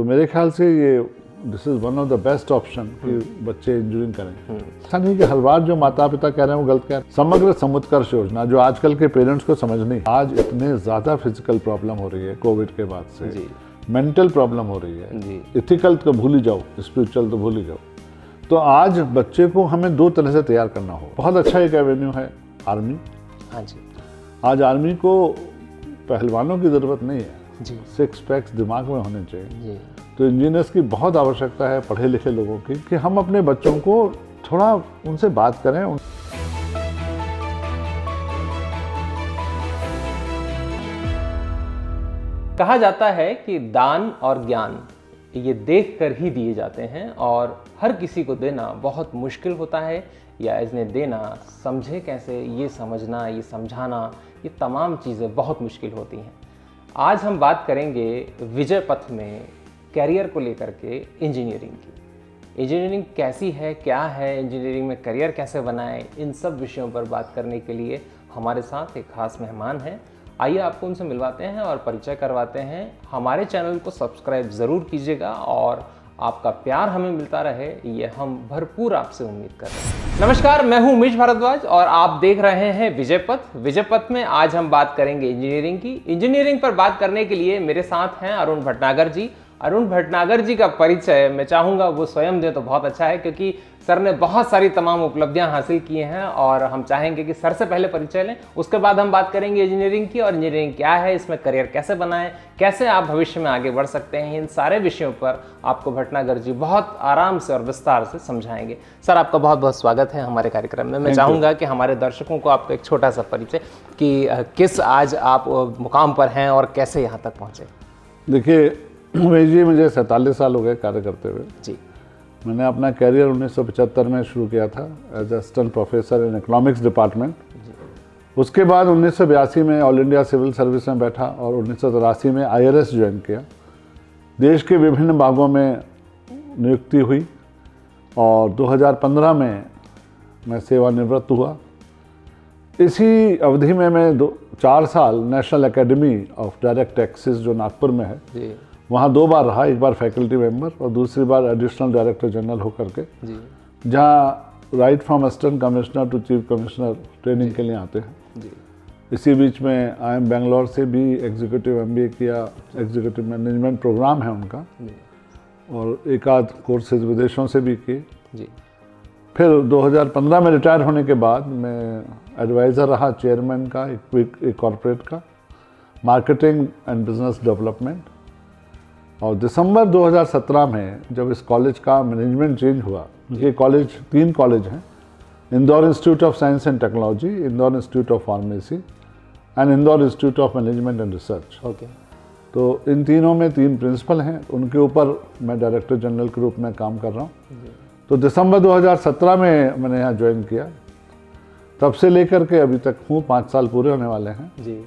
मेरे ख्याल से ये this is one of the best option कि बच्चे इंजीनियरिंग करें। ऐसा नहीं कि हर बार जो माता पिता कह रहे हैं वो गलत कह रहे हैं। समग्र समुत्कर्ष योजना जो आजकल के पेरेंट्स को समझ नहीं, आज इतने ज़्यादा फिजिकल प्रॉब्लम हो रही है कोविड के बाद से, मेंटल प्रॉब्लम हो रही है, इथिकल तो भूल ही जाओ, स्पिरिचुअल तो भूल ही जाओ। तो आज बच्चे को हमें दो तरह से तैयार करना हो। बहुत अच्छा एक एवेन्यू है आर्मी। हाँ जी। आज आर्मी को पहलवानों की ज़रूरत नहीं है जी। 6 पैक्स दिमाग में होने चाहिए जी। तो इंजीनियर्स की बहुत आवश्यकता है, पढ़े लिखे लोगों की, कि हम अपने बच्चों को थोड़ा उनसे बात करें। कहा जाता है कि दान और ज्ञान ये देख कर ही दिए जाते हैं और हर किसी को देना बहुत मुश्किल होता है, या इन्हें देना समझे कैसे, ये समझना, ये समझाना, ये तमाम चीज़ें बहुत मुश्किल होती हैं। आज हम बात करेंगे विजय पथ में कैरियर को लेकर के इंजीनियरिंग की। इंजीनियरिंग कैसी है, क्या है, इंजीनियरिंग में करियर कैसे बनाएं, इन सब विषयों पर बात करने के लिए हमारे साथ एक खास मेहमान हैं। आइए आपको उनसे मिलवाते हैं और परिचय करवाते हैं। हमारे चैनल को सब्सक्राइब ज़रूर कीजिएगा और आपका प्यार हमें मिलता रहे, ये हम भरपूर आपसे उम्मीद कर रहे हैं। नमस्कार, मैं हूं उमेश भारद्वाज और आप देख रहे हैं विजय पथ। विजय पथ में आज हम बात करेंगे इंजीनियरिंग की। इंजीनियरिंग पर बात करने के लिए मेरे साथ हैं अरुण भटनागर जी। अरुण भटनागर जी का परिचय मैं चाहूँगा वो स्वयं दें तो बहुत अच्छा है, क्योंकि सर ने बहुत सारी तमाम उपलब्धियां हासिल की हैं और हम चाहेंगे कि सर से पहले परिचय लें, उसके बाद हम बात करेंगे इंजीनियरिंग की और इंजीनियरिंग क्या है, इसमें करियर कैसे बनाएं, कैसे आप भविष्य में आगे बढ़ सकते हैं। इन सारे विषयों पर आपको भटनागर जी बहुत आराम से और विस्तार से समझाएंगे। सर, आपका बहुत बहुत स्वागत है हमारे कार्यक्रम में। मैं चाहूँगा कि हमारे दर्शकों को आपको एक छोटा सा परिचय कि किस आज आप मुकाम पर हैं और कैसे यहाँ तक पहुँचे। देखिए उमेश जी, मुझे 47 साल हो गए कार्य करते हुए जी। मैंने अपना कैरियर 1975 में शुरू किया था as assistant professor in economics department. उसके बाद 1982 में ऑल इंडिया सिविल सर्विस में बैठा और 1983 में IRS ज्वाइन किया। देश के विभिन्न भागों में नियुक्ति हुई और 2015 में मैं सेवानिवृत्त हुआ। इसी अवधि में मैं 4 साल national academy of direct taxes जो नागपुर में है जी। वहाँ 2 बार रहा, एक बार फैकल्टी मेंबर और दूसरी बार एडिशनल डायरेक्टर जनरल होकर के, जहाँ right from assistant commissioner to chief commissioner training के लिए आते हैं। जी। इसी बीच में IIM बेंगलोर से भी एग्जीक्यूटिव MBA किया, एग्जीक्यूटिव मैनेजमेंट प्रोग्राम है उनका, और एक आध कोर्सेज विदेशों से भी किए। जी। फिर 2015 में रिटायर होने के बाद मैं एडवाइज़र रहा चेयरमैन का एक कॉरपोरेट का, मार्केटिंग एंड बिजनेस डेवलपमेंट। और दिसंबर 2017 में जब इस कॉलेज का मैनेजमेंट चेंज हुआ, ये कॉलेज 3 कॉलेज हैं, Indore institute of science and technology, Indore institute of pharmacy and Indore institute of management and research. Okay. तो इन तीनों में 3 प्रिंसिपल हैं, उनके ऊपर मैं डायरेक्टर जनरल के रूप में काम कर रहा हूँ। तो दिसंबर 2017 में मैंने यहाँ ज्वाइन किया, तब से लेकर के अभी तक हूँ, 5 साल पूरे होने वाले हैं जी।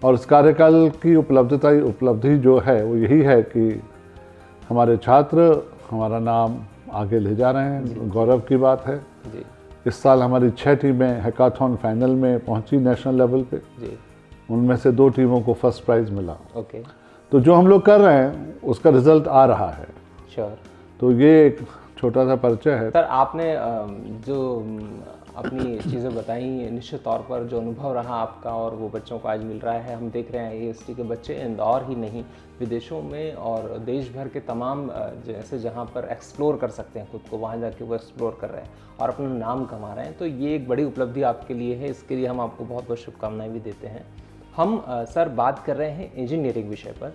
और इस कार्यकाल की उपलब्धि जो है वो यही है कि हमारे छात्र हमारा नाम आगे ले जा रहे हैं, गौरव की बात है। जी। इस साल हमारी 6 टीमें हैकाथॉन फाइनल में पहुंची नेशनल लेवल पे। जी। उनमें से 2 टीमों को फर्स्ट प्राइज़ मिला। ओके। तो जो हम लोग कर रहे हैं उसका रिजल्ट आ रहा है। श्योर। तो ये एक छोटा सा परिचय है। सर, आपने जो अपनी चीज़ें बताई, निश्चित तौर पर जो अनुभव रहा आपका और वो बच्चों को आज मिल रहा है, हम देख रहे हैं AST के बच्चे इंदौर ही नहीं विदेशों में और देश भर के तमाम जैसे जहाँ पर एक्सप्लोर कर सकते हैं खुद को, वहाँ जाके वो एक्सप्लोर कर रहे हैं और अपना नाम कमा रहे हैं। तो ये एक बड़ी उपलब्धि आपके लिए है, इसके लिए हम आपको बहुत बहुत शुभकामनाएं भी देते हैं। हम सर बात कर रहे हैं इंजीनियरिंग विषय पर।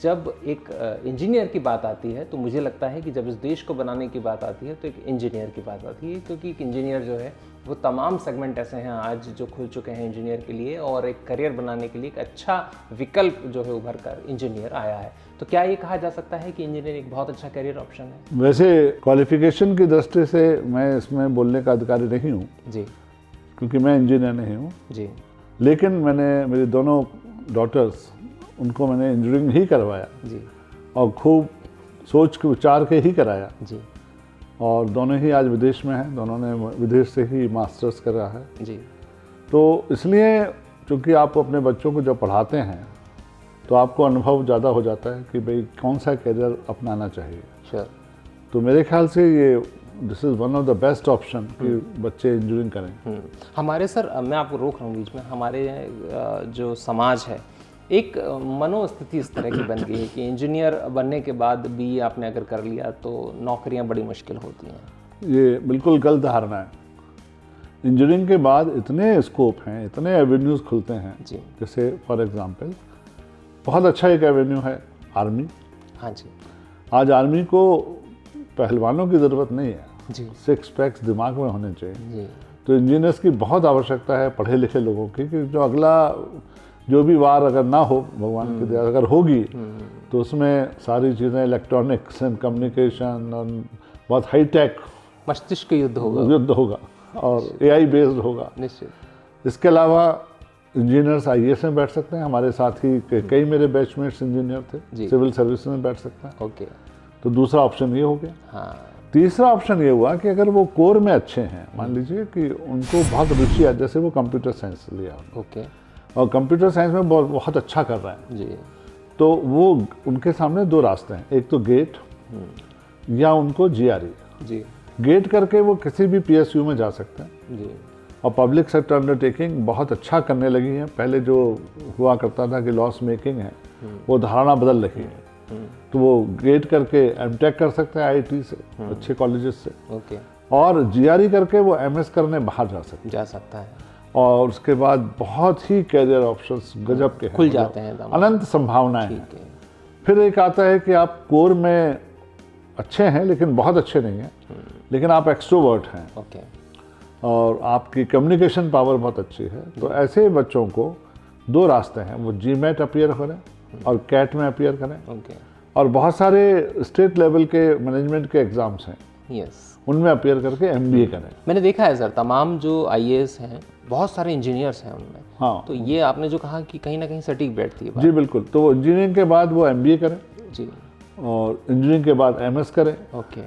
जब एक इंजीनियर की बात आती है तो मुझे लगता है कि जब इस देश को बनाने की बात आती है तो एक इंजीनियर की बात आती है, क्योंकि एक इंजीनियर जो है वो तमाम सेगमेंट ऐसे हैं आज जो खुल चुके हैं इंजीनियर के लिए, और एक करियर बनाने के लिए एक अच्छा विकल्प जो है उभर कर इंजीनियर आया है। तो क्या ये कहा जा सकता है कि इंजीनियर एक बहुत अच्छा करियर ऑप्शन है? वैसे क्वालिफिकेशन की दृष्टि से मैं इसमें बोलने का अधिकारी नहीं हूँ जी, क्योंकि मैं इंजीनियर नहीं हूँ जी। लेकिन मेरी दोनों डॉटर्स, उनको मैंने इंजीनियरिंग ही करवाया जी, और खूब सोच के विचार के ही कराया जी, और दोनों ही आज विदेश में हैं, दोनों ने विदेश से ही मास्टर्स करा है जी। तो इसलिए चूँकि आप अपने बच्चों को जब पढ़ाते हैं तो आपको अनुभव ज़्यादा हो जाता है कि भाई कौन सा करियर अपनाना चाहिए। श्योर। तो मेरे ख्याल से ये this is one of the best option कि बच्चे इंजीनियरिंग करें। हमारे सर, मैं आपको रोक रहा हूँ बीच में, हमारे जो समाज है एक मनोस्थिति इस तरह की बन गई है कि इंजीनियर बनने के बाद भी आपने अगर कर लिया तो नौकरियां बड़ी मुश्किल होती हैं। ये बिल्कुल गलत धारणा है। इंजीनियरिंग के बाद इतने स्कोप हैं, इतने एवेन्यूज़ खुलते हैं जी। जैसे फॉर एग्जांपल बहुत अच्छा एक एवेन्यू है आर्मी। हाँ जी। आज आर्मी को पहलवानों की ज़रूरत नहीं है, जी। 6 पैक्स दिमाग में होने चाहिए। जी। तो इंजीनियर्स की बहुत आवश्यकता है, पढ़े लिखे लोगों की, कि जो अगला जो भी वार अगर ना हो, भगवान की दया अगर होगी, तो उसमें सारी चीज़ें इलेक्ट्रॉनिक्स एंड कम्युनिकेशन और बहुत हाई टेक मस्तिष्क युद्ध होगा। युद्ध होगा और AI बेस्ड होगा। निश्चित। इसके अलावा इंजीनियर्स IAS में बैठ सकते हैं। हमारे साथ ही कई मेरे बैचमेट्स इंजीनियर थे, जी। सिविल सर्विस में बैठ सकते हैं। ओके। तो दूसरा ऑप्शन ये हो गया। हाँ। तीसरा ऑप्शन ये हुआ कि अगर वो कोर में अच्छे हैं, मान लीजिए कि उनको बहुत रुचि है, जैसे वो कंप्यूटर साइंस लिया ओके। और कंप्यूटर साइंस में बहुत अच्छा कर रहे हैं, जी। तो वो उनके सामने 2 रास्ते हैं, एक तो गेट या उनको GRE। जी। गेट करके वो किसी भी PSU में जा सकते हैं जी। और पब्लिक सेक्टर अंडरटेकिंग बहुत अच्छा करने लगी है। पहले जो हुआ करता था कि लॉस मेकिंग है, वो धारणा बदल रही है। तो वो गेट करके MTech कर सकते हैं IIT से, अच्छे कॉलेजेस से, ओके। और GRE करके वो MS करने बाहर जा सकते है। हैं। और उसके बाद बहुत ही कैरियर ऑप्शंस गजब के हैं, खुल जाते हैं एकदम। अनंत संभावनाएं हैं। ठीक है। फिर एक आता है कि आप कोर में अच्छे हैं लेकिन बहुत अच्छे नहीं हैं, लेकिन आप एक्सट्रोवर्ट हैं ओके। और आपकी कम्युनिकेशन पावर बहुत अच्छी है, तो ऐसे बच्चों को 2 रास्ते हैं, वो GMAT अपीयर करें और CAT में अपीयर करें। ओके। और बहुत सारे स्टेट लेवल के मैनेजमेंट के एग्जाम्स हैं, यस। उनमें अपीयर करके MBA करें। मैंने देखा है सर, तमाम जो IAS हैं बहुत सारे इंजीनियर्स हैं उनमें। हाँ, तो ये आपने जो कहा कि कहीं ना कहीं सटीक बैठती है बात। जी बिल्कुल। तो इंजीनियरिंग के बाद वो MBA करें जी। और इंजीनियरिंग के बाद MS करें ओके।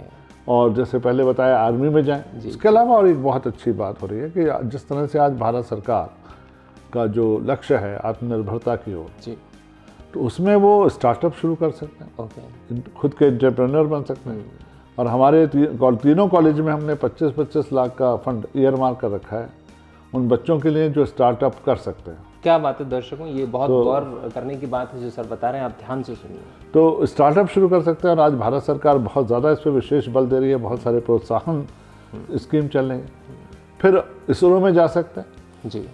और जैसे पहले बताया आर्मी में जाएं। इसके अलावा और एक बहुत अच्छी बात हो रही है कि जिस तरह से आज भारत सरकार का जो लक्ष्य है आत्मनिर्भरता की ओर, जी, तो उसमें वो स्टार्टअप शुरू कर सकते हैं, ओके, खुद के एंटरप्रेन्योर बन सकते हैं। और हमारे तीनों कॉलेज में हमने 25-25 लाख का फंड ईयर मार्क कर रखा है उन बच्चों के लिए जो स्टार्टअप कर सकते हैं। क्या बात है दर्शकों, ये बहुत गौर करने की बात है जो सर बता रहे हैं, आप ध्यान से सुनिए। तो स्टार्टअप शुरू कर सकते हैं और आज भारत सरकार बहुत ज़्यादा इस पर विशेष बल दे रही है, बहुत सारे प्रोत्साहन स्कीम चल रही है। फिर इसरो में जा सकते हैं। जी,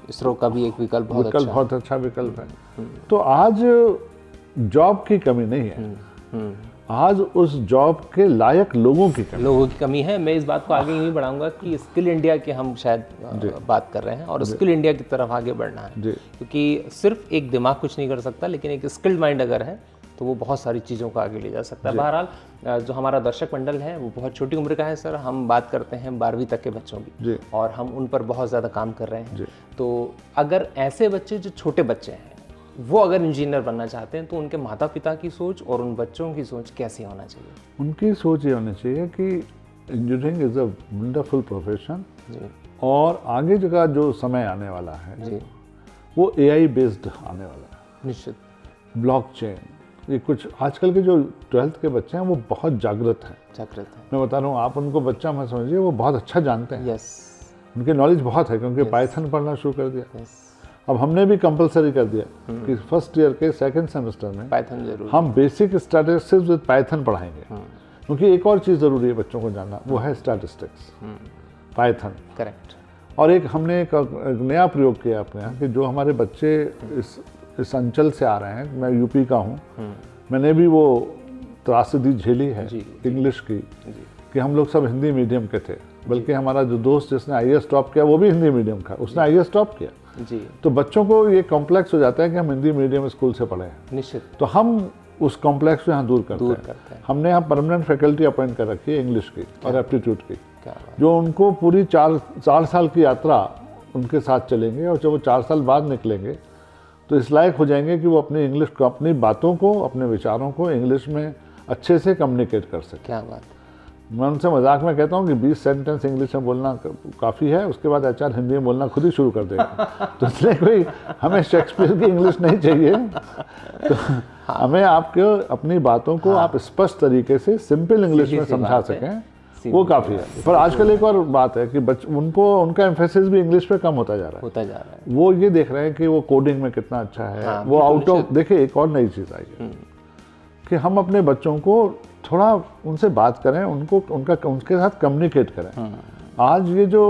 इसरो का भी एक विकल्प बहुत अच्छा विकल्प है। तो आज जॉब की कमी नहीं है, आज उस जॉब के लायक लोगों की कमी है। मैं इस बात को आगे नहीं बढ़ाऊंगा कि स्किल इंडिया की हम शायद बात कर रहे हैं और स्किल इंडिया की तरफ आगे बढ़ना है, क्योंकि सिर्फ एक दिमाग कुछ नहीं कर सकता, लेकिन एक स्किल्ड माइंड अगर है तो वो बहुत सारी चीज़ों को आगे ले जा सकता है। बहरहाल जो हमारा दर्शक मंडल है वो बहुत छोटी उम्र का है सर, हम बात करते हैं 12वीं तक के बच्चों की, और हम उन पर बहुत ज़्यादा काम कर रहे हैं। तो अगर ऐसे बच्चे जो छोटे बच्चे हैं वो अगर इंजीनियर बनना चाहते हैं तो उनके माता पिता की सोच और उन बच्चों की सोच कैसी होना चाहिए? उनकी सोच ये होनी चाहिए कि engineering is a wonderful profession, और आगे जगह जो समय आने वाला है वो AI बेस्ड आने वाला है। निश्चित। ब्लॉकचेन, ये कुछ आजकल के जो 12th के बच्चे हैं वो बहुत जागृत हैं। मैं बता रहा हूँ, आप उनको बच्चा मत समझिए, वो बहुत अच्छा जानते हैं। उनकी नॉलेज बहुत है क्योंकि पाइथन पढ़ना शुरू कर दिया। अब हमने भी कंपलसरी कर दिया कि फर्स्ट ईयर के 2nd सेमेस्टर में पाइथन जरूर हम बेसिक स्टैटिस्टिक्स विद पाइथन पढ़ाएंगे, क्योंकि एक और चीज़ ज़रूरी है बच्चों को जानना, वो है स्टैटिस्टिक्स, पाइथन। करेक्ट। और एक हमने एक नया प्रयोग किया अपने यहाँ कि जो हमारे बच्चे इस अंचल से आ रहे हैं, मैं यूपी का हूँ, मैंने भी वो त्रासदी झेली है इंग्लिश की, कि हम लोग सब हिंदी मीडियम के थे, बल्कि हमारा जो दोस्त जिसने IAS टॉप किया वो भी हिंदी मीडियम का, उसने IAS टॉप किया। तो बच्चों को ये कॉम्प्लेक्स हो जाता है कि हम हिंदी मीडियम स्कूल से पढ़े हैं। निश्चित। तो हम उस कॉम्प्लेक्स को यहाँ दूर करते हैं। हमने यहाँ परमानेंट फैकल्टी अपॉइंट कर रखी है इंग्लिश की और एप्टीट्यूड की, जो उनको पूरी 4 साल की यात्रा उनके साथ चलेंगे, और जब वो 4 साल बाद निकलेंगे तो इस लायक हो जाएंगे कि वो अपनी इंग्लिश को, अपनी बातों को, अपने विचारों को इंग्लिश में अच्छे से कम्युनिकेट कर सकें। क्या बात। मैं उनसे मजाक में कहता हूँ कि 20 सेंटेंस इंग्लिश में बोलना काफ़ी है, उसके बाद HR हिंदी में बोलना खुद ही शुरू कर देगा। तो इसलिए कोई हमें शेक्सपियर की इंग्लिश नहीं चाहिए, तो हमें आपको अपनी बातों को आप स्पष्ट तरीके से सिंपल इंग्लिश में समझा सकें, वो काफ़ी है। पर आजकल एक और बात है कि उनका एम्फेसिस भी इंग्लिश पे कम होता जा रहा है। वो ये देख रहे हैं कि वो कोडिंग में कितना अच्छा है, वो आउट ऑफ। देखिए एक और नई चीज़ आई है कि हम अपने बच्चों को थोड़ा उनसे बात करें, उनके साथ कम्युनिकेट करें। आज ये जो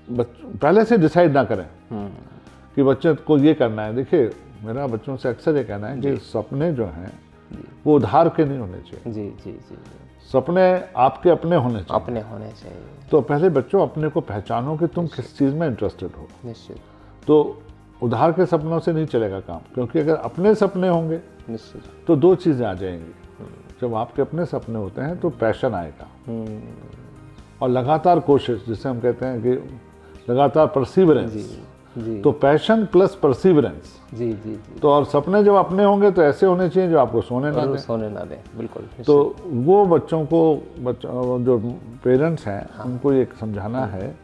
पहले से डिसाइड ना करें कि बच्चे को ये करना है। देखिए मेरा बच्चों से अक्सर ये कहना है कि सपने जो हैं वो उधार के नहीं होने चाहिए। जी जी जी, सपने आपके अपने होने चाहिए। अपने होने चाहिए। तो पहले बच्चों अपने को पहचानो कि तुम किस चीज़ में इंटरेस्टेड हो। निश्चित। तो उधार के सपनों से नहीं चलेगा काम, क्योंकि अगर अपने सपने होंगे निश्चित तो दो चीज़ें आ जाएंगी। जब आपके अपने सपने होते हैं तो पैशन आएगा और लगातार कोशिश, जिसे हम कहते हैं कि लगातार परसिवरेंस। जी। तो पैशन प्लस परसिवरेंस। जी जी जी। तो और सपने जब अपने होंगे तो ऐसे होने चाहिए जो आपको सोने ना दें। बिल्कुल। तो वो बच्चों को जो पेरेंट्स हैं उनको ये समझाना है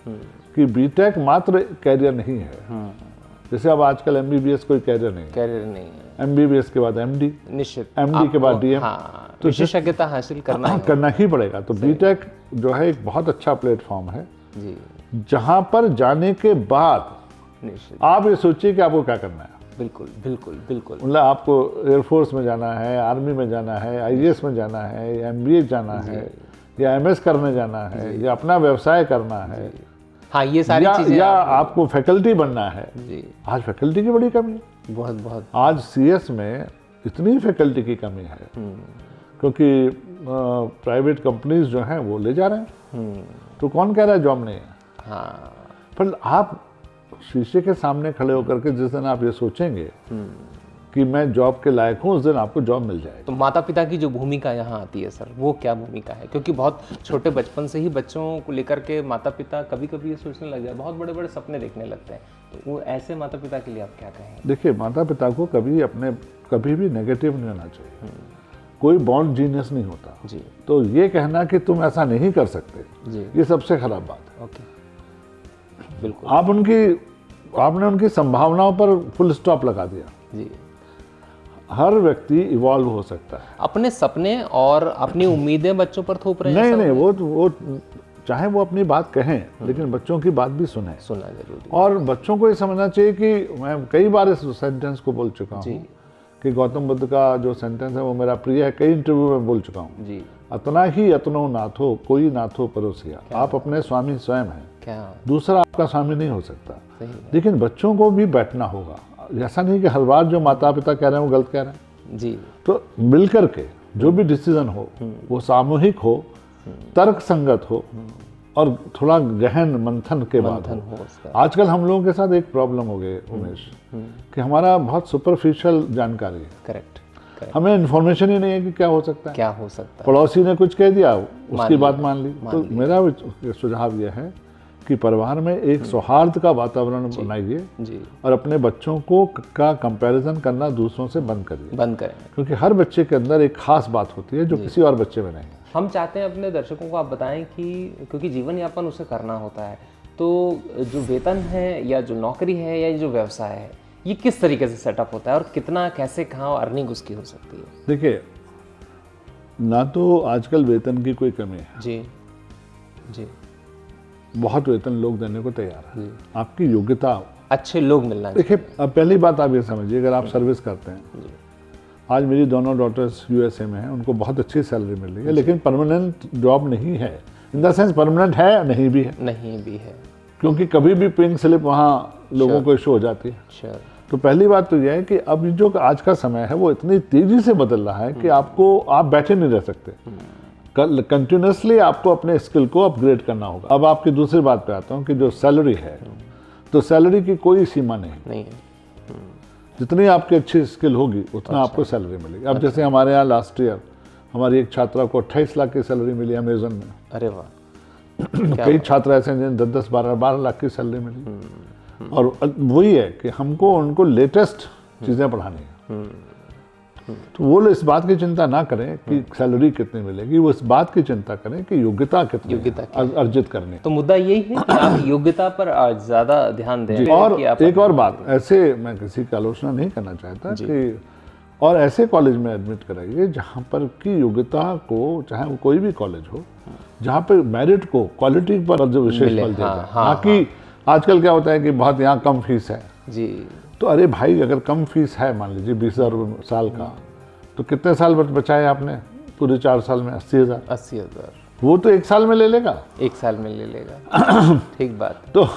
कि बीटेक मात्र कैरियर नहीं है। जैसे अब आजकल MBBS कोई कैरियर नहीं है। MBBS के बाद MD, निश्चित, MD के बाद DM। तो विशेषज्ञता हासिल करना ही पड़ेगा। तो बीटेक जो है एक बहुत अच्छा प्लेटफॉर्म है जी, जहां पर जाने के बाद निश्चित आप ये सोचिए कि आपको क्या करना है। बिल्कुल बिल्कुल बिल्कुल। मतलब आपको एयरफोर्स में जाना है, आर्मी में जाना है, IAS में जाना है, या MBA जाना है, या MS करने जाना है, या अपना व्यवसाय करना है, हाँ ये सारी चीजें, या आपको फैकल्टी बनना है। जी। आज फैकल्टी की बड़ी कमी है। बहुत। आज CS में इतनी फैकल्टी की कमी है क्योंकि प्राइवेट कंपनीज जो हैं वो ले जा रहे हैं। तो कौन कह रहा है जॉब नहीं है? हाँ। पर आप शीशे के सामने खड़े होकर के जिस दिन आप ये सोचेंगे कि मैं जॉब के लायक हूँ, उस दिन आपको जॉब मिल जाएगी। तो माता पिता की जो भूमिका यहाँ आती है सर, वो क्या भूमिका है? क्योंकि बहुत छोटे बचपन से ही बच्चों को लेकर के माता पिता कभी कभी ये सोचने लग जाए, बहुत बड़े बड़े सपने देखने लगते हैं। तो वो ऐसे माता पिता के लिए आप क्या कहेंगे? देखिए माता पिता को कभी भी नेगेटिव नहीं होना चाहिए। कोई बॉन्ड जीनियस नहीं होता जी। तो ये कहना कि तुम ऐसा नहीं कर सकते जी, ये सबसे खराब बात है। ओके, बिल्कुल। आपने उनकी संभावनाओं पर फुल स्टॉप लगा दिया। जी। हर व्यक्ति इवॉल्व हो सकता है। अपने सपने और अपनी उम्मीदें बच्चों पर थोप रहे हैं? नहीं, वो चाहे वो अपनी बात कहें लेकिन बच्चों की बात भी सुना जरूरी। और बच्चों को ये समझना चाहिए कि मैं कई बार इस सेंटेंस को बोल चुका हूँ कि गौतम बुद्ध का जो सेंटेंस है वो मेरा प्रिय है, कई इंटरव्यू में बोल चुका हूँ जी। अतना ही अतनो नाथो कोई नाथो परोसिया। आप अपने स्वामी स्वयं हैं, क्या दूसरा आपका स्वामी नहीं हो सकता। लेकिन बच्चों को भी बैठना होगा। ऐसा नहीं कि हर बार जो माता पिता कह रहे हैं वो गलत कह रहे हैं जी। तो मिलकर के जो भी डिसीजन हो वो सामूहिक हो, तर्क संगत हो और थोड़ा गहन मंथन के बाद हो। आजकल हम लोगों के साथ एक प्रॉब्लम हो गई उमेश कि हमारा बहुत सुपरफिशियल जानकारी है। करेक्ट। हमें इन्फॉर्मेशन ही नहीं है कि क्या हो सकता है। पड़ोसी ने कुछ कह दिया, उसकी बात मान ली। तो मेरा सुझाव यह है कि परिवार में एक सौहार्द का वातावरण बनाइए और अपने बच्चों को का कंपैरिजन करना दूसरों से बंद करें, क्योंकि हर बच्चे के अंदर एक खास बात होती है जो किसी और बच्चे में नहीं। हम चाहते हैं अपने दर्शकों को आप बताएं कि क्योंकि जीवन यापन उसे करना होता है, तो जो वेतन है या जो नौकरी है या जो व्यवसाय है, ये किस तरीके से सेटअप होता है और कितना कैसे कहाँ अर्निंग उसकी हो सकती है? देखिए, ना तो आजकल वेतन की कोई कमी है जी जी, बहुत वेतन लोग देने को तैयार है। आपकी योग्यता, अच्छे लोग मिलना। देखिए, अब पहली बात आप ये समझिए, अगर आप सर्विस करते हैं, आज मेरी दोनों डॉटर्स USA में हैं, उनको बहुत अच्छी सैलरी मिल रही है, लेकिन परमानेंट जॉब नहीं है। इन द सेंस परमानेंट है नहीं भी है, क्योंकि कभी भी पिंक स्लिप वहाँ लोगों को इशू हो जाती है। तो पहली बात तो यह है कि अब जो आज का समय है वो इतनी तेजी से बदल रहा है कि आप बैठे नहीं रह सकते। कंटिन्यूसली आपको अपने स्किल को अपग्रेड करना होगा। अब आपकी दूसरी बात पे आता हूँ कि जो सैलरी है, तो सैलरी की कोई सीमा नहीं है। जितनी आपकी अच्छी स्किल होगी उतना आपको सैलरी मिलेगी। अब जैसे हमारे यहाँ लास्ट ईयर हमारी एक छात्रा को 28 लाख की सैलरी मिली अमेजन में। अरे वाह। कई छात्र ऐसे हैं जिन्हें 10-10, 12 लाख की सैलरी मिली। और वही है कि हमको उनको लेटेस्ट चीज़ें पढ़ानी है। तो वो लोग इस बात की चिंता ना करें कि सैलरी कितनी मिलेगी, वो इस बात की चिंता करें कि योग्यता कितनी अर्जित करनी। तो मुद्दा यही है कि आप योग्यता पर ज्यादा ध्यान दें। और एक और बात, ऐसे मैं किसी की आलोचना नहीं करना चाहता कि और ऐसे कॉलेज में एडमिट कराइए जहाँ पर की योग्यता को, चाहे वो कोई भी कॉलेज हो, जहाँ पे मेरिट को, क्वालिटी पर जो विशेष बल दिया जाए। हाँ, कि आजकल क्या होता है कि बहुत यहाँ कम फीस है जी, तो अरे भाई अगर कम फीस है, मान लीजिए 20,000 रुपये साल का, तो कितने साल बचाए आपने पूरे 4 साल में? 80,000। 80,000 वो तो 1 साल में ले लेगा, 1 साल में ले लेगा। ठीक बात। तो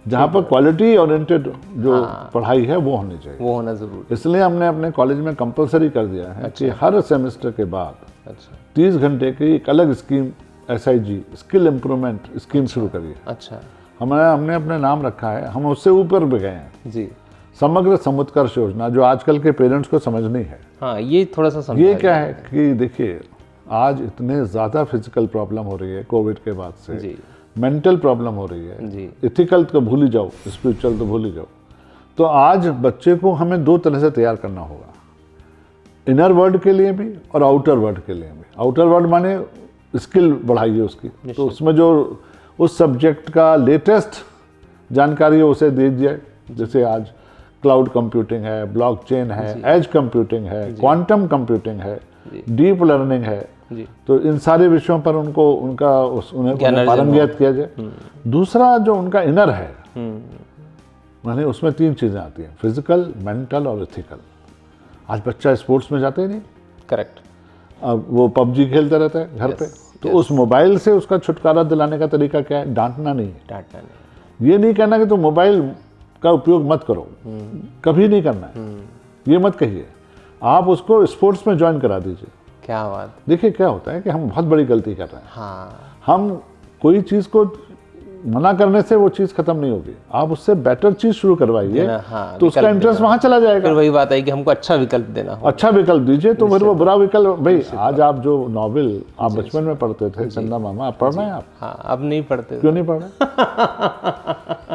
जहाँ पर क्वालिटी ओरिएंटेड जो पढ़ाई है वो होनी चाहिए, वो होना जरूरी। इसलिए हमने अपने कॉलेज में कंपलसरी कर दिया है कि हर सेमेस्टर के बाद 30 घंटे की एक अलग scheme, SIG skill improvement scheme शुरू करिए। अच्छा, हमने अपने नाम रखा है, हम उससे ऊपर भी गए हैं जी। समग्र समुत्कर्ष योजना, जो आजकल के पेरेंट्स को समझनी है। हाँ, ये थोड़ा सा समझाइए। ये क्या है कि देखिए, आज इतने ज़्यादा फिजिकल प्रॉब्लम हो रही है कोविड के बाद से जी। मेंटल प्रॉब्लम हो रही है जी। इथिकल तो भूल ही जाओ, स्पिरिचुअल तो भूल ही जाओ। तो आज बच्चे को हमें 2 तरह से तैयार करना होगा, इनर वर्ल्ड के लिए भी और आउटर वर्ल्ड के लिए भी। आउटर वर्ल्ड माने स्किल बढ़ाइए उसकी, तो उसमें जो उस सब्जेक्ट का लेटेस्ट जानकारी है उसे दीजिए। जैसे आज क्लाउड कंप्यूटिंग है, ब्लॉकचेन है, एज कंप्यूटिंग है, क्वांटम कंप्यूटिंग है, डीप लर्निंग है, तो इन सारे विषयों पर उन्हें पारंगत किया जाए। दूसरा जो उनका इनर है, माने उसमें 3 चीजें आती हैं, फिजिकल, मेंटल और एथिकल। आज बच्चा स्पोर्ट्स में जाते ही नहीं, करेक्ट, अब वो PUBG खेलता रहता है घर पे, तो उस मोबाइल से उसका छुटकारा दिलाने का तरीका क्या है? डांटना नहीं है, ये नहीं कहना कि तुम मोबाइल का उपयोग मत करो, कभी नहीं करना है, ये मत कहिए। आप उसको स्पोर्ट्स में ज्वाइन करा दीजिए। क्या बात। देखिए क्या होता है कि हम बहुत बड़ी गलती कर रहे हैं। हाँ। हम कोई चीज़ को मना करने से वो चीज़ खत्म नहीं होगी, आप उससे बेटर चीज़ शुरू करवाइए। हाँ, तो उसका इंटरेस्ट वहाँ चला जाएगा। फिर वही बात है कि हमको अच्छा विकल्प देना हो। अच्छा विकल्प दीजिए, तो फिर वो बुरा विकल्प, भाई आज आप जो नॉवेल आप बचपन में पढ़ते थे, चंदा मामा, आप पढ़ रहे हैं आप? हाँ, अब नहीं पढ़ते। क्यों नहीं पढ़ रहे?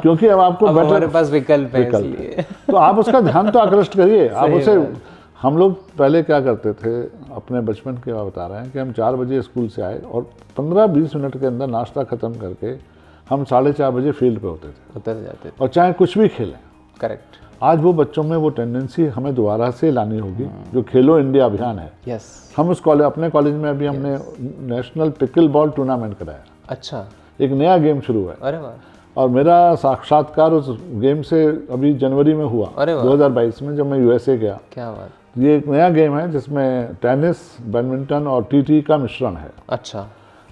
क्योंकि अब आपको हमारे पास विकल्प है, इसलिए तो आप उसका ध्यान तो आकृष्ट करिए। आप उसे, हम लोग पहले क्या करते थे, अपने बचपन के बता रहे हैं कि हम 4 बजे स्कूल से आए और 15-20 मिनट के अंदर नाश्ता खत्म करके हम 4:30 बजे फील्ड पे होते थे, उतर जाते थे, और चाहे कुछ भी खेलें। करेक्ट। आज वो बच्चों में वो टेंडेंसी हमें दोबारा से लानी होगी, जो खेलो इंडिया अभियान है। यस। हम उस कॉलेज, अपने कॉलेज में अभी हमने नेशनल पिकल बॉल टूर्नामेंट कराया। अच्छा, एक नया गेम शुरू है। अरे वाह। और मेरा साक्षात्कार उस गेम से अभी जनवरी में हुआ, 2022 में, जब मैं USA गया। क्या बात। ये एक नया गेम है जिसमें टेनिस, बैडमिंटन और TT का मिश्रण है। अच्छा।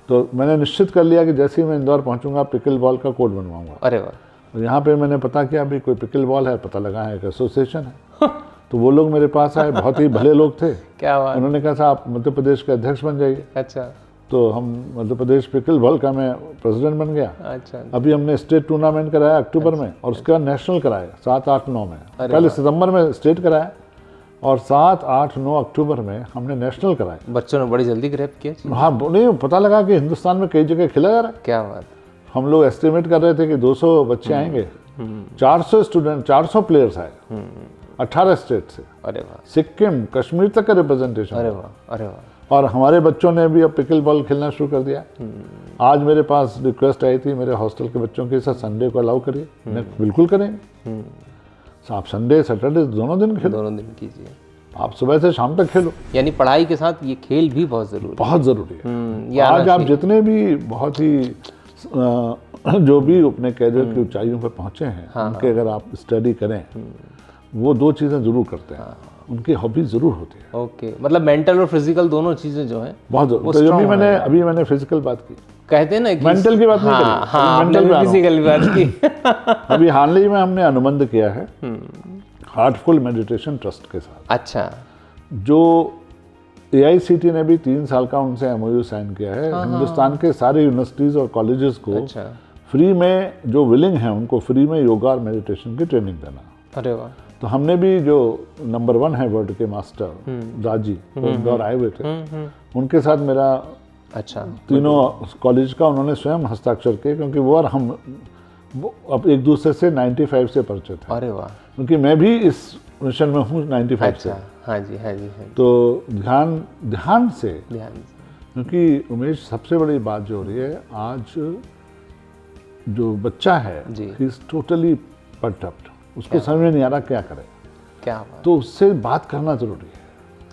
तो मैंने निश्चित कर लिया कि जैसे ही मैं इंदौर पहुंचूंगा पिकल बॉल का कोड बनवाऊंगा। अरे वाह। यहाँ पे मैंने पता किया अभी कोई पिकल बॉल है, पता लगा है एक एसोसिएशन है। तो वो लोग मेरे पास आए, बहुत ही भले लोग थे। क्या बात। उन्होंने कहा साहब आप मध्य प्रदेश के अध्यक्ष बन जाइए। अच्छा। तो हम मध्य प्रदेश पिकल बॉल का मैं प्रेसिडेंट बन गया। अच्छा। अभी हमने स्टेट टूर्नामेंट कराया अक्टूबर में, और उसके बाद नेशनल कराया 7, 8, 9 में। पहले सितंबर में स्टेट कराया और 7, 8, 9 अक्टूबर में हमने नेशनल कराया। बच्चों ने बड़ी जल्दी ग्रैब किया। हाँ, नहीं पता लगा कि हिंदुस्तान में कई जगह खेला जा रहा है। क्या बात। हम लोग एस्टिमेट कर रहे थे कि 200 बच्चे आएंगे, 400 स्टूडेंट, 400 प्लेयर्स आए 18 स्टेट से। अरे वाह। सिक्किम, कश्मीर तक का रिप्रेजेंटेशन। अरे वाह, अरे वाह। और हमारे बच्चों ने भी अब पिकल बॉल खेलना शुरू कर दिया। आज मेरे पास रिक्वेस्ट आई थी मेरे हॉस्टल के बच्चों के साथ, संडे को अलाउ करिए। बिल्कुल करेंगे। आप संडे सैटरडे दोनों दिन खेलो। दोनों दिन कीजिए। आप सुबह से शाम तक खेलो। यानी पढ़ाई के साथ ये खेल भी बहुत जरूरी है। बहुत जरूरी है। आज आप जितने भी बहुत ही जो भी अपने कैरियर की ऊंचाइयों पर पहुंचे हैं, उनके अगर आप स्टडी करें, वो 2 चीजें जरूर करते हैं। उनकी हॉबी जरूर होती है। ओके, मतलब मेंटल और फिजिकल दोनों चीजें जो हैं बहुत जरूर। तो अभी मैंने फिजिकल बात की, कहते हैं ना कि मेंटल की बात नहीं करी। हाँ, मेंटल की फिजिकल की बात की। अभी हाल ही में हमने अनुबंध किया है हार्टफुल मेडिटेशन ट्रस्ट के साथ। अच्छा। जो AICT ने भी 3 साल का उनसे MOU साइन किया है। हिंदुस्तान के सारे यूनिवर्सिटीज और कॉलेजेस को फ्री में, जो विलिंग है उनको फ्री में योगा और मेडिटेशन की ट्रेनिंग देना। अरे वाह। तो हमने भी जो नंबर 1 है वर्ल्ड के मास्टर राजी, वो इंदौर आए हुए थे, उनके साथ मेरा तीनों कॉलेज का उन्होंने स्वयं हस्ताक्षर किए, क्योंकि वो और हम अब एक दूसरे से 95 से परिचित थे। अरे वाह। क्योंकि मैं भी इस मिशन में हूँ 95 से। अच्छा, हाँ जी, हाँ जी, हाँ जी, तो ध्यान से, ध्यान से। क्योंकि उमेश सबसे बड़ी बात जो हो रही है आज, जो बच्चा है जी। ही इज टोटली परटप्ट, उसको समझ में नहीं आ रहा क्या करे, क्या बात। तो उससे बात करना जरूरी है।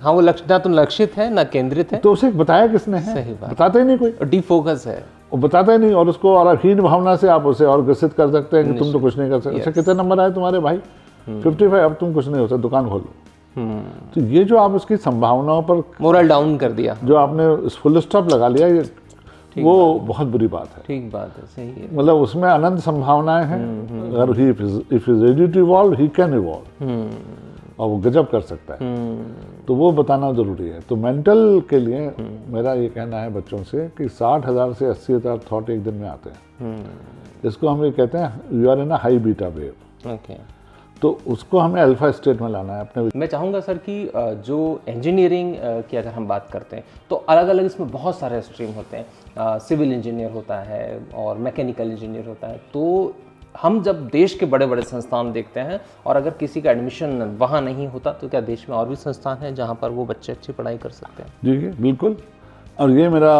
हाँ, वो ना तो लक्षित है ना केंद्रित है। तो उसे बताया किसने है? सही बात। बताते ही नहीं कोई, डिफोकस है। वो बताता ही नहीं, और उसको और हीन भावना से आप उसे और ग्रसित कर सकते हैं कि तुम तो कुछ नहीं कर सकते। अच्छा, कितने नंबर आए तुम्हारे भाई? 55, अब तुम कुछ नहीं हो सकते, दुकान खोल लो। तो ये जो आप उसकी संभावनाओं पर मोरल डाउन कर दिया। जो आपने फुल स्टॉप लगा लिया, ये वो बहुत बुरी बात है। ठीक बात है, सही है। मतलब उसमें अनंत संभावनाएं हैं। अगर he if is ready to evolve, he can evolve, और वो गजब कर सकता है। तो वो बताना जरूरी है। तो मेंटल के लिए मेरा ये कहना है बच्चों से कि 60,000 से 80,000 थॉट एक दिन में आते हैं। इसको हम ये कहते हैं you are in a high beta wave. Okay. तो उसको हमें अल्फा स्टेट में लाना है अपने। मैं चाहूँगा सर कि जो इंजीनियरिंग की अगर हम बात करते हैं तो अलग अलग इसमें बहुत सारे स्ट्रीम होते हैं। सिविल इंजीनियर होता है और मैकेनिकल इंजीनियर होता है। तो हम जब देश के बड़े बड़े संस्थान देखते हैं और अगर किसी का एडमिशन वहाँ नहीं होता तो क्या देश में और भी संस्थान हैं जहाँ पर वो बच्चे अच्छी पढ़ाई कर सकते हैं? जी बिल्कुल, और ये मेरा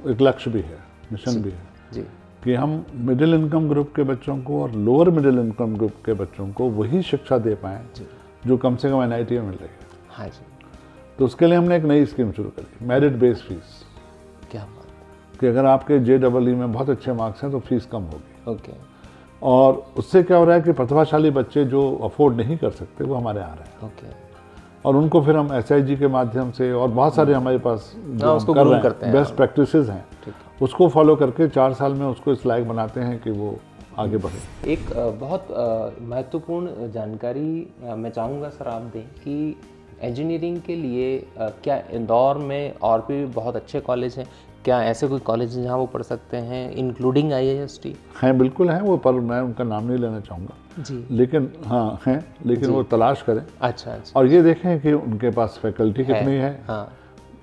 एक लक्ष्य भी है, मिशन भी है जी, कि हम मिडिल इनकम ग्रुप के बच्चों को और लोअर मिडिल इनकम ग्रुप के बच्चों को वही शिक्षा दे पाएँ जो कम से कम NIT में मिल रही है। हाँ जी। तो उसके लिए हमने एक नई स्कीम शुरू करी, मेरिट बेस्ड फीस। क्या बात। कि अगर आपके JEE में बहुत अच्छे मार्क्स हैं तो फीस कम होगी। ओके। और उससे क्या हो रहा है कि प्रतिभाशाली बच्चे जो अफोर्ड नहीं कर सकते वो हमारे आ रहे हैं। ओके। और उनको फिर हम SIG के माध्यम से, और बहुत सारे हमारे पास जो हम उसको कर रहे करते हैं, हैं। बेस्ट प्रैक्टिसेस हैं, उसको फॉलो करके 4 साल में उसको इस लायक बनाते हैं कि वो आगे बढ़े। एक बहुत महत्वपूर्ण जानकारी मैं चाहूँगा सर आप दें कि इंजीनियरिंग के लिए क्या इंदौर में और भी बहुत अच्छे कॉलेज हैं? क्या ऐसे कोई कॉलेज हैं जहाँ वो पढ़ सकते हैं, इंक्लूडिंग IIST? हैं, बिल्कुल हैं वो, पर मैं उनका नाम नहीं लेना चाहूँगा जी। लेकिन हाँ हैं, लेकिन वो तलाश करें। अच्छा। और ये देखें कि उनके पास फैकल्टी कितनी है, हाँ।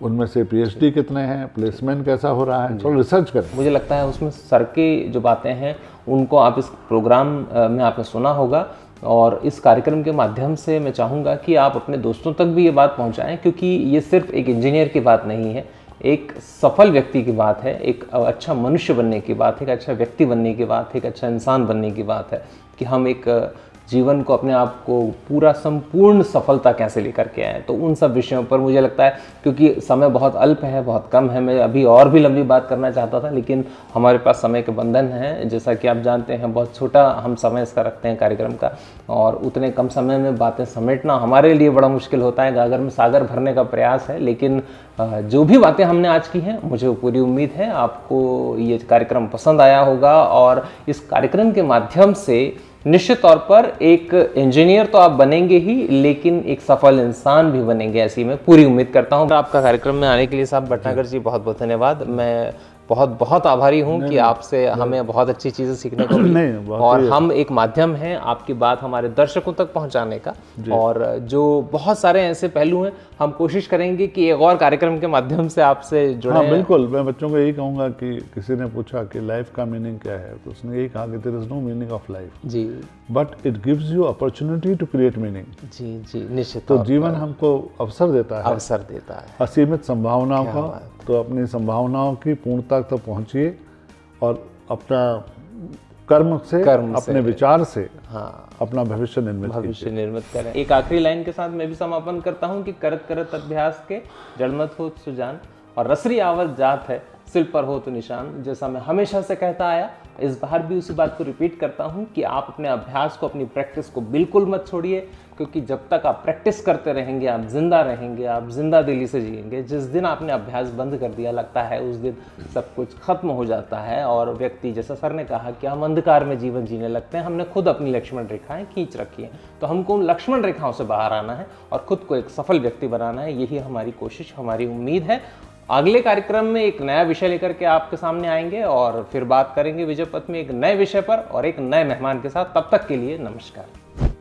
उनमें से PhD कितने हैं, प्लेसमेंट कैसा हो रहा है, थोड़ा रिसर्च करें। मुझे लगता है उसमें सर की जो बातें हैं उनको आप इस प्रोग्राम में आपने सुना होगा, और इस कार्यक्रम के माध्यम से मैं चाहूँगा कि आप अपने दोस्तों तक भी ये बात पहुँचाएं, क्योंकि ये सिर्फ एक इंजीनियर की बात नहीं है, एक सफल व्यक्ति की बात है, एक अच्छा मनुष्य बनने की बात है, एक अच्छा व्यक्ति बनने की बात है, एक अच्छा इंसान बनने की बात है कि हम एक जीवन को, अपने आप को पूरा संपूर्ण सफलता कैसे लेकर के आए। तो उन सब विषयों पर मुझे लगता है, क्योंकि समय बहुत अल्प है, बहुत कम है, मैं अभी और भी लंबी बात करना चाहता था लेकिन हमारे पास समय के बंधन हैं। जैसा कि आप जानते हैं बहुत छोटा हम समय इसका रखते हैं कार्यक्रम का, और उतने कम समय में बातें समेटना हमारे लिए बड़ा मुश्किल होता है। गागर में सागर भरने का प्रयास है, लेकिन जो भी बातें हमने आज की हैं मुझे पूरी उम्मीद है आपको ये कार्यक्रम पसंद आया होगा, और इस कार्यक्रम के माध्यम से निश्चित तौर पर एक इंजीनियर तो आप बनेंगे ही, लेकिन एक सफल इंसान भी बनेंगे, ऐसी मैं पूरी उम्मीद करता हूं। आपका कार्यक्रम में आने के लिए साहब भटनागर जी बहुत बहुत धन्यवाद। मैं बहुत बहुत आभारी हूं कि आपसे हमें बहुत अच्छी चीज़ें सीखने को मिली, और हम एक माध्यम हैं आपकी बात हमारे दर्शकों तक पहुंचाने का, और जो बहुत सारे ऐसे पहलू हैं हम कोशिश करेंगे कि एक और कार्यक्रम के माध्यम से आपसे जुड़े। हाँ बिल्कुल, मैं बच्चों को यही कहूँगा कि किसी ने पूछा कि लाइफ का मीनिंग क्या है, तो उसने यही कहा कि there is no meaning of life जी, but it gives you opportunity to create meaning. जी जी, निश्चित। तो जीवन हमको अवसर देता है, अवसर देता है, असीमित संभावनाओं का। तो अपनी संभावनाओं की पूर्णता तक पहुंचिए, और अपना कर्म से अपने विचार से अपना भविष्य निर्मित करें। एक आखिरी लाइन के साथ मैं भी समापन करता हूं कि करत करत अभ्यास के जड़मत हो सुजान, और रसरी आवत जात है सिल पर हो तो निशान। जैसा मैं हमेशा से कहता आया, इस बार भी उसी बात को रिपीट करता हूं कि आप अपने अभ्यास को, अपनी प्रैक्टिस को बिल्कुल मत छोड़िए, क्योंकि जब तक आप प्रैक्टिस करते रहेंगे आप जिंदा रहेंगे, आप जिंदा दिली से जिएंगे। जिस दिन आपने अभ्यास बंद कर दिया, लगता है उस दिन सब कुछ खत्म हो जाता है, और व्यक्ति, जैसा सर ने कहा कि हम अंधकार में जीवन जीने लगते हैं। हमने खुद अपनी लक्ष्मण रेखाएं खींच रखी हैं, तो हमको उन लक्ष्मण रेखाओं से बाहर आना है और खुद को एक सफल व्यक्ति बनाना है। यही हमारी कोशिश, हमारी उम्मीद है। अगले कार्यक्रम में एक नया विषय लेकर के आपके सामने आएंगे, और फिर बात करेंगे विजय पथ में एक नए विषय पर और एक नए मेहमान के साथ। तब तक के लिए नमस्कार।